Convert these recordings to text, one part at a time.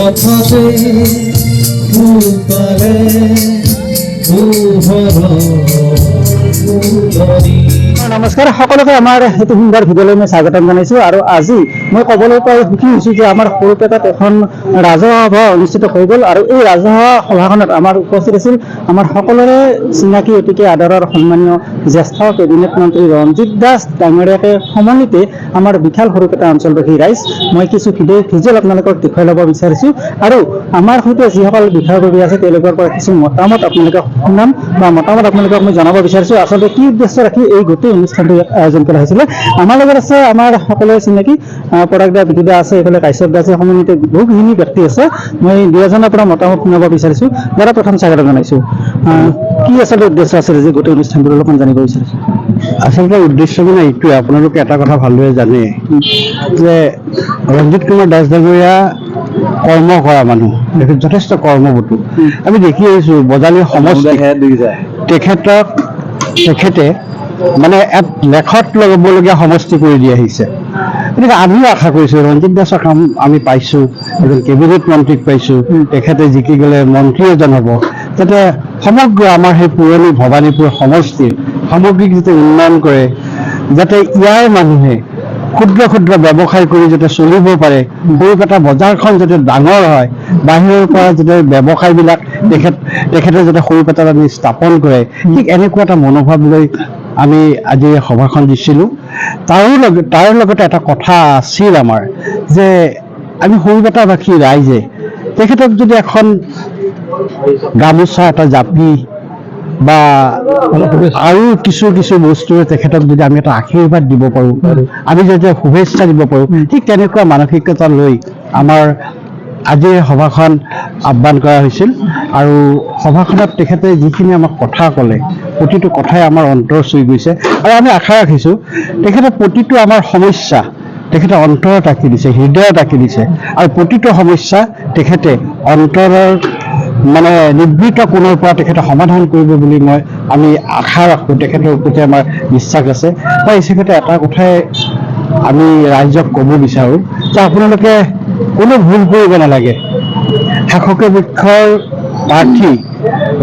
কথাতে পালে নমস্কাৰ সকলোকে আমাৰ এইটো সুন্দৰ ভিডিঅ'লৈ মই স্বাগতম জনাইছো। আৰু আজি মই ক'বলৈ পাই সুখী হৈছোঁ যে আমাৰ সৰুপেটাত এখন ৰাজহুৱা সভা অনুষ্ঠিত হৈ গ'ল। আৰু এই ৰাজহুৱা সভাখনত আমাৰ উপস্থিত আছিল আমাৰ সকলোৰে চিনাকি অতিকে আদৰৰ সন্মানীয় জ্যেষ্ঠ কেবিনেট মন্ত্ৰী ৰঞ্জিত দাস ডাঙৰীয়াকে সমন্বিতে আমাৰ বিশাল সৰুপেটা অঞ্চলবাসী ৰাইজ। মই কিছু ভিজুৱেল আপোনালোকক দেখুৱাই ল'ব বিচাৰিছোঁ আৰু আমাৰ সৈতে যিসকল বিষয়ববী আছে তেওঁলোকৰ পৰা কিছু মতামত আপোনালোকক শুনাম বা মতামত আপোনালোকক মই জনাব বিচাৰিছোঁ আচলতে কি উদ্দেশ্য ৰাখি এই গোটেই অনুষ্ঠানটো আয়োজন কৰা হৈছিলে। আমাৰ লগত আছে আমাৰ সকলোৰে চিনাকি পৰাগ দা, বিটু দা আছে, এইফালে কাশ্যপ দা আছে, সমন্বিত বহুখিনি ব্যক্তি আছে। মই দুই এজনৰ পৰা মতামত শুনাব বিচাৰিছোঁ। দাদা প্ৰথম স্বাগতম জনাইছোঁ। কি আচলতে উদ্দেশ্য আছিলে যে গোটেই অনুষ্ঠানটো অলপমান জানিব বিচাৰিছোঁ? আচলতে উদ্দেশ্য মানে এইটোৱে, আপোনালোকে এটা কথা ভালদৰে জানে যে ৰঞ্জিত কুমাৰ দাস ডাঙৰীয়া কৰ্ম কৰা মানুহ, যথেষ্ট কৰ্মবতু। আমি দেখি আহিছোঁ বজালী সমষ্টি তেখেতে মানে এক লেখত ল'বলগীয়া সমষ্টি কৰি দি আহিছে। গতিকে আমিও আশা কৰিছোঁ ৰঞ্জিত দাসৰ কাম আমি পাইছোঁ, এজন কেবিনেট মন্ত্ৰীক পাইছোঁ, তেখেতে জিকি গ'লে মন্ত্ৰী এজন হ'ব, যাতে সমগ্ৰ আমাৰ সেই পুৰণি ভৱানীপুৰ সমষ্টিৰ সামগ্ৰিক যাতে উন্নয়ন কৰে, যাতে ইয়াৰ মানুহে ক্ষুদ্ৰ ক্ষুদ্ৰ ব্যৱসায় কৰি যাতে চলিব পাৰে, সৰুপেটা বজাৰখন যাতে ডাঙৰ হয়, বাহিৰৰ পৰা যাতে ব্যৱসায়বিলাক তেখেতে যাতে সৰুপেটাত আমি স্থাপন কৰে, ঠিক এনেকুৱা এটা মনোভাৱ লৈ আমি আজি সভাখন দিছিলোঁ। তাৰ লগতে এটা কথা আছিল আমাৰ যে আমি সৰুপেটাবাসী ৰাইজে তেখেতক যদি এখন গামোচা, এটা জাপি বা আৰু কিছু বস্তুৰে তেখেতক যদি আমি এটা আশীৰ্বাদ দিব পাৰোঁ, আমি যদি শুভেচ্ছা দিব পাৰোঁ, ঠিক তেনেকুৱা মানসিকতা লৈ আমাৰ আজিৰ সভাখন আহ্বান কৰা হৈছিল। আৰু সভাখনত তেখেতে যিখিনি আমাক কথা ক'লে, প্ৰতিটো কথাই আমাৰ অন্তৰ চুই গৈছে। আৰু আমি আশা ৰাখিছোঁ তেখেতে প্ৰতিটো আমাৰ সমস্যা তেখেতে অন্তৰত ৰাখি দিছে, হৃদয়ত ৰাখি দিছে, আৰু প্ৰতিটো সমস্যা তেখেতে অন্তৰৰ মানে নিবৃত কোণৰ পৰা তেখেতে সমাধান কৰিব বুলি আমি আশা ৰাখোঁ। তেখেতৰ প্ৰতি আমাৰ বিশ্বাস আছে। মই এই হিচাপতে এটা কথাই আমি ৰাইজক ক'ব বিচাৰোঁ যে আপোনালোকে কোনো ভুল কৰিব নালাগে। শাসকৰ পক্ষৰ প্ৰাৰ্থী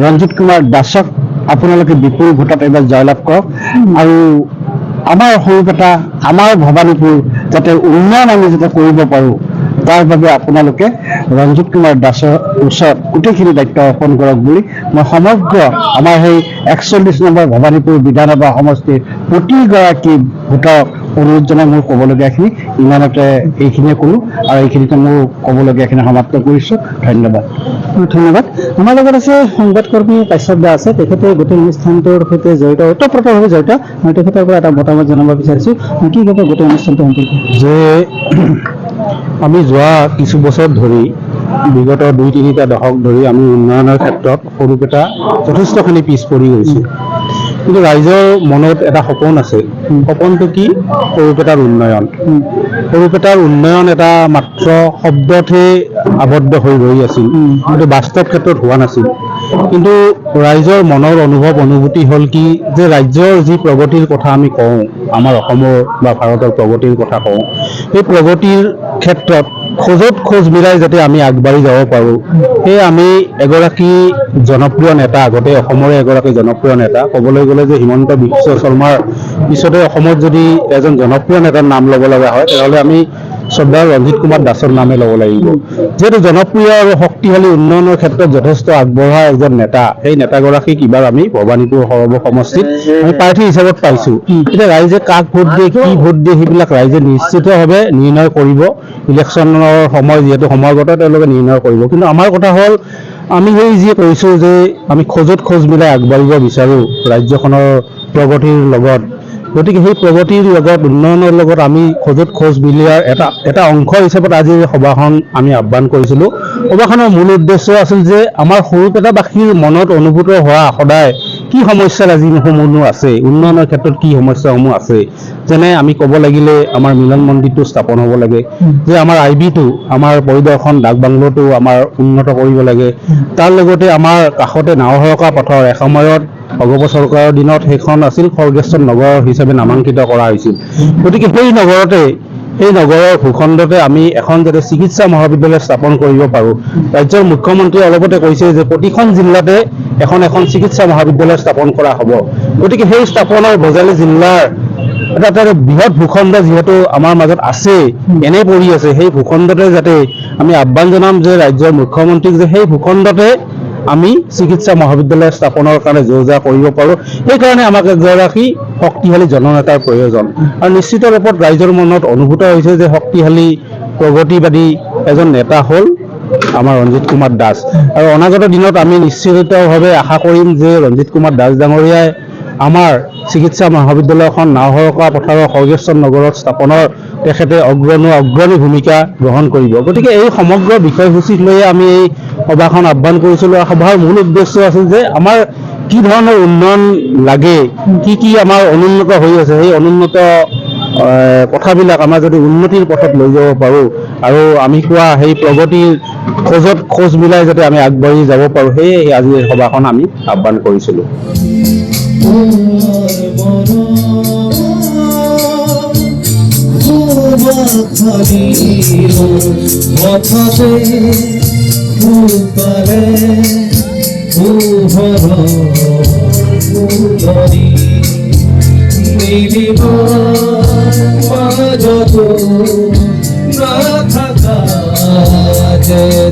ৰঞ্জিত কুমাৰ দাসক আপোনালোকে বিপুল ভোটত এইবাৰ জয়লাভ কৰক। আৰু আমাৰ সৰুপেটা, আমাৰ ভৱানীপুৰ যাতে উন্নয়ন আমি যাতে কৰিব পাৰোঁ, তাৰ বাবে আপোনালোকে ৰঞ্জিত কুমাৰ দাসৰ ওচৰত গোটেইখিনি দায়িত্ব অৰ্পণ কৰক বুলি মই সমগ্ৰ আমাৰ সেই 41 নম্বৰ ভৱানীপুৰ বিধানসভা সমষ্টিৰ প্ৰতিগৰাকী ভোটক অনুৰোধ জনাই মোৰ ক'বলগীয়াখিনি ইমানতে এইখিনিয়ে ক'লোঁ, আৰু এইখিনিতে মোৰ ক'বলগীয়াখিনি সমাপ্ত কৰিছোঁ। ধন্যবাদ। আমাৰ লগত আছে সংবাদকৰ্মী কাশ্যপ দা আছে, তেখেতে গোটেই অনুষ্ঠানটোৰ সৈতে জড়িত, ওতঃপ্ৰোতভাৱে জড়িত। মই তেখেতৰ পৰা এটা মতামত জনাব বিচাৰিছোঁ। কি ক'ব গোটেই অনুষ্ঠানটো সম্পৰ্কে? যে আমি যোৱা কিছু বছৰ ধৰি, বিগত 2-3টা দশক ধৰি আমি উন্নয়নৰ ক্ষেত্ৰত সৰুপেটা যথেষ্টখিনি পিছ পৰি গৈছোঁ। কিন্তু ৰাইজৰ মনত এটা সপোন আছে। সপোনটো কি? সৰুপেটাৰ উন্নয়ন। সৰুপেটাৰ উন্নয়ন এটা মাত্ৰ শব্দতহে আবদ্ধ হৈ ৰৈ আছিল, কিন্তু বাস্তৱ ক্ষেত্ৰত হোৱা নাছিল। কিন্তু ৰাইজৰ মনৰ অনুভূতি হ'ল কি, যে ৰাজ্যৰ যি প্ৰগতিৰ কথা আমি কওঁ, আমাৰ অসমৰ বা ভাৰতৰ প্ৰগতিৰ কথা কওঁ, সেই প্ৰগতিৰ ক্ষেত্ৰত খোজ মিলাই যাতে আমি আগবাঢ়ি যাব পাৰোঁ, সেয়ে আমি এগৰাকী জনপ্ৰিয় নেতা, গোটেই অসমৰে এগৰাকী জনপ্ৰিয় নেতা, ক'বলৈ গ'লে যে হিমন্ত বিশ্ব শৰ্মাৰ পিছতে অসমত যদি এজন জনপ্ৰিয় নেতাৰ নাম ল'ব লগা হয়, তেতিয়াহ'লে আমি শ্ৰদ্ধাৰ ৰঞ্জিত কুমাৰ দাসৰ নামে ল'ব লাগিব। যিহেতু জনপ্ৰিয় আৰু শক্তিশালী উন্নয়নৰ ক্ষেত্ৰত যথেষ্ট আগবঢ়া এজন নেতা, সেই নেতাগৰাকীক এইবাৰ আমি ভৱানীপুৰ সমষ্টিত আমি প্ৰাৰ্থী হিচাপত পাইছোঁ। এতিয়া ৰাইজে কাক ভোট দিয়ে, কি ভোট দিয়ে, সেইবিলাক ৰাইজে নিশ্চিতভাৱে নিৰ্ণয় কৰিব। ইলেকশ্যনৰ সময় যিহেতু সমাগত, তেওঁলোকে নিৰ্ণয় কৰিব। কিন্তু আমাৰ কথা হ'ল, আমি সেই যি কৈছোঁ যে আমি খোজ মিলাই আগবাঢ়িব বিচাৰোঁ ৰাজ্যখনৰ প্ৰগতিৰ লগত, গতিকে সেই প্ৰগতিৰ লগত, উন্নয়নৰ লগত আমি খোজ মিলিয়াৰ এটা অংশ হিচাপত আজি সভাখন আমি আহ্বান কৰিছিলোঁ। সভাখনৰ মূল উদ্দেশ্য আছিল যে আমাৰ সৰুপেটাবাসীৰ মনত অনুভূত হোৱা সদায় কি সমস্যাসমূহ আছে, উন্নয়নৰ ক্ষেত্ৰত কি সমস্যাসমূহ আছে। যেনে আমি ক'ব লাগিলে আমাৰ মিলন মন্দিৰটো স্থাপন হ'ব লাগে, যে আমাৰ IB-টো, আমাৰ পৰিদৰ্শন ডাক বাংলোটো আমাৰ উন্নত কৰিব লাগে। তাৰ লগতে আমাৰ কাষতে নাওহৰকা পথৰ, এসময়ত ভগৱ চৰকাৰৰ দিনত সেইখন আছিল খৰ্গেশ্বৰ নগৰ হিচাপে নামাংকিত কৰা হৈছিল। গতিকে সেই নগৰতে সেই নগৰৰ ভূখণ্ডতে আমি এখন যাতে চিকিৎসা মহাবিদ্যালয় স্থাপন কৰিব পাৰোঁ। ৰাজ্যৰ মুখ্যমন্ত্ৰীয়ে অলপতে কৈছে যে প্ৰতিখন জিলাতে এখন চিকিৎসা মহাবিদ্যালয় স্থাপন কৰা হ'ব। গতিকে সেই স্থাপনৰ বজালি জিলাৰ এটা বৃহৎ ভূখণ্ড যিহেতু আমাৰ মাজত আছে, এনে পৰি আছে, সেই ভূখণ্ডতে যাতে আমি আহ্বান জনাম যে ৰাজ্যৰ মুখ্যমন্ত্ৰীক যে সেই ভূখণ্ডতে আমি চিকিৎসা মহাবিদ্যালয় স্থাপনৰ কাৰণে যোজা কৰিব পাৰোঁ। সেইকাৰণে আমাক এগৰাকী শক্তিশালী জননেতাৰ প্ৰয়োজন। আৰু নিশ্চিত ৰূপত ৰাইজৰ মনত অনুভূত হৈছে যে শক্তিশালী প্ৰগতিবাদী এজন নেতা হ'ল আমাৰ ৰঞ্জিত কুমাৰ দাস। আৰু অনাগত দিনত আমি নিশ্চিতভাৱে আশা কৰিম যে ৰঞ্জিত কুমাৰ দাস ডাঙৰীয়াই আমাৰ চিকিৎসা মহাবিদ্যালয়খন নাওহৰকা পথাৰৰ খগেশ্বৰ নগৰত স্থাপনৰ তেখেতে অগ্ৰণী ভূমিকা গ্ৰহণ কৰিব। গতিকে এই সমগ্ৰ বিষয়সূচীক লৈয়ে আমি এই সভাখন আহ্বান কৰিছিলোঁ। আৰু সভাৰ মূল উদ্দেশ্য আছিল যে আমাৰ কি ধৰণৰ উন্নয়ন লাগে, কি আমাৰ অনুন্নত হৈ আছে, সেই অনুন্নত কথাবিলাক আমাৰ যদি উন্নতিৰ পথত লৈ যাব পাৰোঁ আৰু আমি কোৱা সেই প্ৰগতিৰ খোজ মিলাই যাতে আমি আগবাঢ়ি যাব পাৰোঁ, সেয়ে আজি এই সভাখন আমি আহ্বান কৰিছিলোঁ।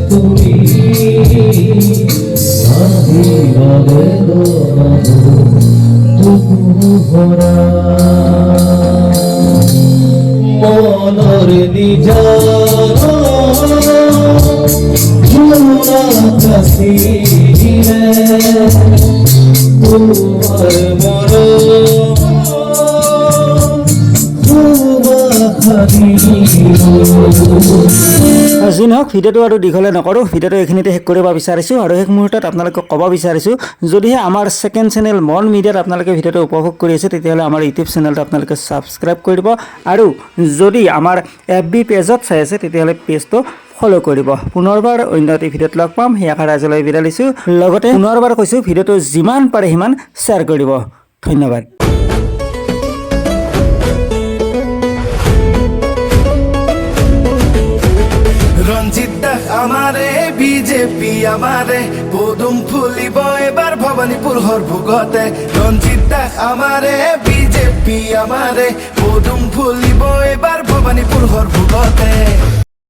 তুমি মনৰ নিজান যি নহওক ভিডিঅ'টো আৰু দীঘলে নকৰোঁ, ভিডিঅ'টো এইখিনিতে শেষ কৰিব বিচাৰিছোঁ। আৰু শেষ মুহূৰ্তত আপোনালোকক ক'ব বিচাৰিছোঁ, যদিহে আমাৰ ছেকেণ্ড চেনেল মন মিডিয়াত আপোনালোকে ভিডিঅ'টো উপভোগ কৰি আছে, তেতিয়াহ'লে আমাৰ ইউটিউব চেনেলটো আপোনালোকে ছাবস্ক্ৰাইব কৰি দিব। আৰু যদি আমাৰ FB পেজত চাই আছে, তেতিয়াহ'লে পেজটো ফ'ল' কৰিব। পুনৰবাৰ অন্য এটি ভিডিঅ'ত লগ পাম, সেই আশাৰে আজিলৈ বিদায় লৈছোঁ। লগতে পুনৰবাৰ কৈছোঁ, ভিডিঅ'টো যিমান পাৰে সিমান শ্বেয়াৰ কৰিব। ধন্যবাদ। রঞ্জিত দাস আমারে বিজেপি আমারে পদুম ফুলিব এবার ভবানীপুর হরভুগতে রঞ্জিত দাস আমারে বিজেপি আমারে পদুম ফুলিব এবার ভবানীপুর হরভুগতে